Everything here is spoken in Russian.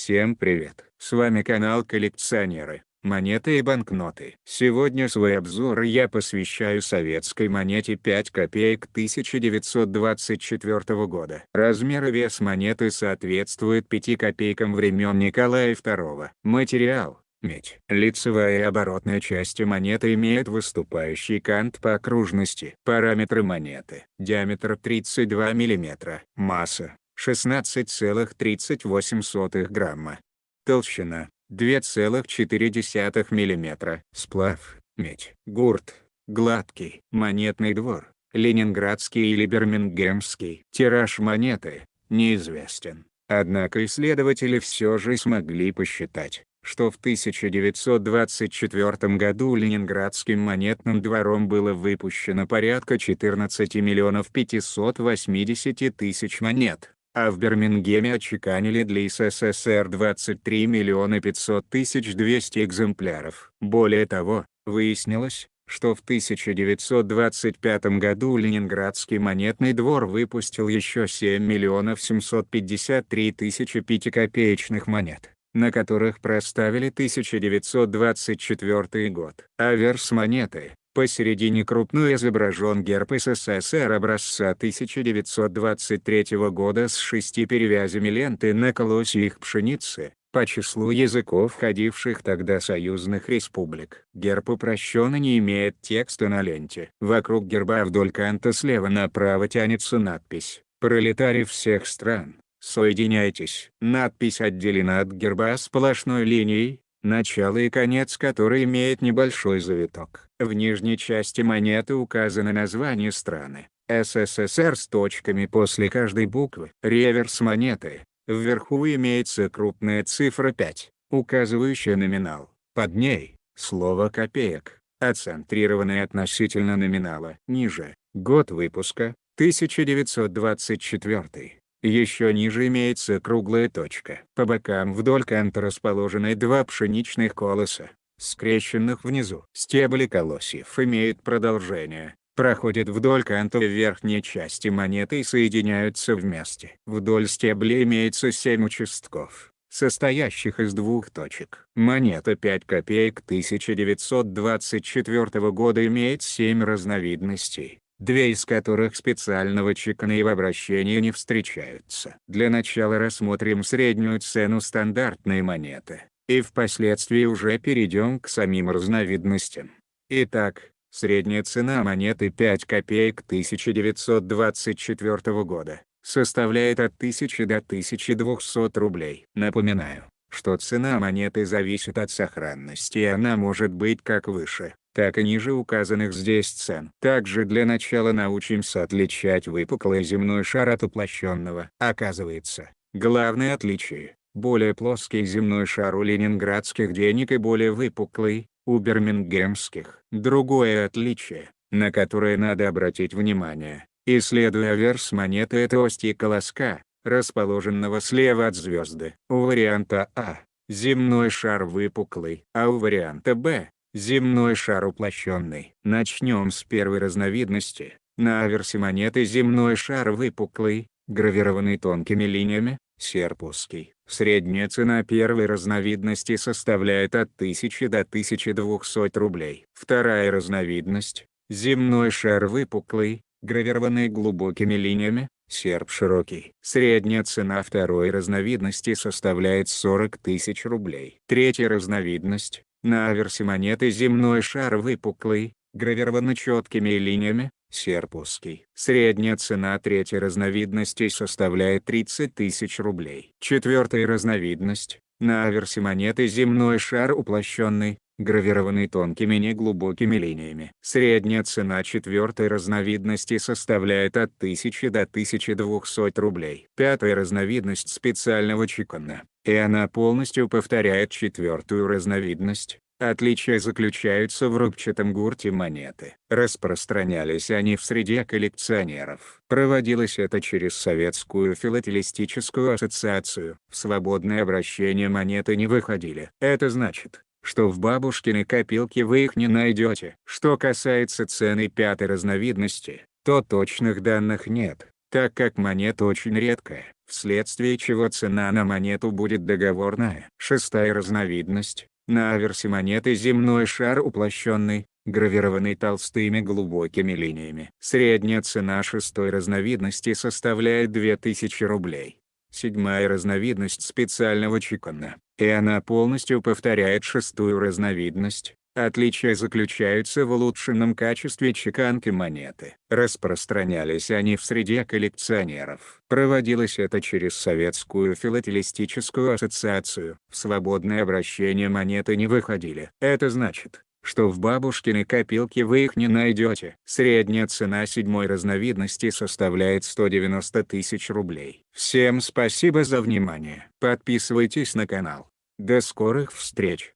Всем привет! С вами канал Коллекционеры, монеты и банкноты. Сегодня свой обзор я посвящаю советской монете 5 копеек 1924 года. Размер и вес монеты соответствует 5 копейкам времен Николая II. Материал – медь. Лицевая и оборотная части монеты имеют выступающий кант по окружности. Параметры монеты: диаметр 32 мм, масса 16,38 грамма. Толщина 2,4 мм. Сплав – медь. Гурт – гладкий. Монетный двор – ленинградский или бирмингемский. Тираж монеты – неизвестен. Однако исследователи все же смогли посчитать, что в 1924 году Ленинградским монетным двором было выпущено порядка 14 миллионов 580 тысяч монет, а в Бирмингеме отчеканили для СССР 23 миллиона 500 тысяч 200 экземпляров. Более того, выяснилось, что в 1925 году Ленинградский монетный двор выпустил еще 7 миллионов 753 тысячи пятикопеечных монет, на которых проставили 1924 год. Аверс монеты: посередине крупно изображен герб СССР образца 1923 года с 6 перевязями ленты на колосьях пшеницы, по числу языков входивших тогда союзных республик. Герб упрощен и не имеет текста на ленте. Вокруг герба вдоль канта слева направо тянется надпись «Пролетарии всех стран, соединяйтесь». Надпись отделена от герба сплошной линией, начало и конец которой имеет небольшой завиток. В нижней части монеты указано название страны СССР с точками после каждой буквы. Реверс монеты: вверху имеется крупная цифра 5, указывающая номинал. Под ней – слово «копеек», отцентрированное относительно номинала. Ниже – год выпуска – 1924. Еще ниже имеется круглая точка. По бокам вдоль канта расположены два пшеничных колоса, скрещенных внизу. Стебли колосьев имеют продолжение, проходят вдоль канта в верхней части монеты и соединяются вместе. Вдоль стебля имеется 7 участков, состоящих из двух точек. Монета 5 копеек 1924 года имеет 7 разновидностей, 2 из которых специального чекана и в обращении не встречаются. Для начала рассмотрим среднюю цену стандартной монеты, и впоследствии уже перейдем к самим разновидностям. Итак, средняя цена монеты 5 копеек 1924 года составляет от 1000 до 1200 рублей. Напоминаю, что цена монеты зависит от сохранности, и она может быть как выше, так и ниже указанных здесь цен. Также для начала научимся отличать выпуклый земной шар от уплощенного. Оказывается, главное отличие – более плоский земной шар у ленинградских денег и более выпуклый у бирмингемских. Другое отличие, на которое надо обратить внимание, исследуя аверс монеты, это ости колоска, расположенного слева от звезды. У варианта А – земной шар выпуклый, а у варианта Б – земной шар уплощенный. Начнем с первой разновидности. На аверсе монеты земной шар выпуклый, гравированный тонкими линиями, серп узкий. Средняя цена первой разновидности составляет от 1000 до 1200 рублей. Вторая разновидность – земной шар выпуклый, гравированный глубокими линиями, серп широкий. Средняя цена второй разновидности составляет 40 тысяч рублей. Третья разновидность – на аверсе монеты земной шар выпуклый, гравированный четкими линиями, серп узкий. Средняя цена третьей разновидности составляет 30 тысяч рублей. Четвертая разновидность – на аверсе монеты земной шар уплощенный, гравированный тонкими неглубокими линиями. Средняя цена четвертой разновидности составляет от 1000 до 1200 рублей. Пятая разновидность специального чекана, и она полностью повторяет четвертую разновидность. Отличия заключаются в рубчатом гурте монеты. Распространялись они в среде коллекционеров. Проводилось это через Советскую филателистическую ассоциацию. В свободное обращение монеты не выходили. Это значит, что в бабушкиной копилке вы их не найдете. Что касается цены пятой разновидности, то точных данных нет, так как монета очень редкая. вследствие чего цена на монету будет договорная. Шестая разновидность. На аверсе монеты земной шар уплощенный, гравированный толстыми глубокими линиями. Средняя цена шестой разновидности составляет 2000 рублей. Седьмая разновидность специального чекана, и она полностью повторяет шестую разновидность. Отличия заключаются в улучшенном качестве чеканки монеты. Распространялись они в среде коллекционеров. Проводилось это через Советскую филателистическую ассоциацию. В свободное обращение монеты не выходили. Это значит, что в бабушкиной копилке вы их не найдете. Средняя цена седьмой разновидности составляет 190 тысяч рублей. Всем спасибо за внимание. Подписывайтесь на канал. До скорых встреч!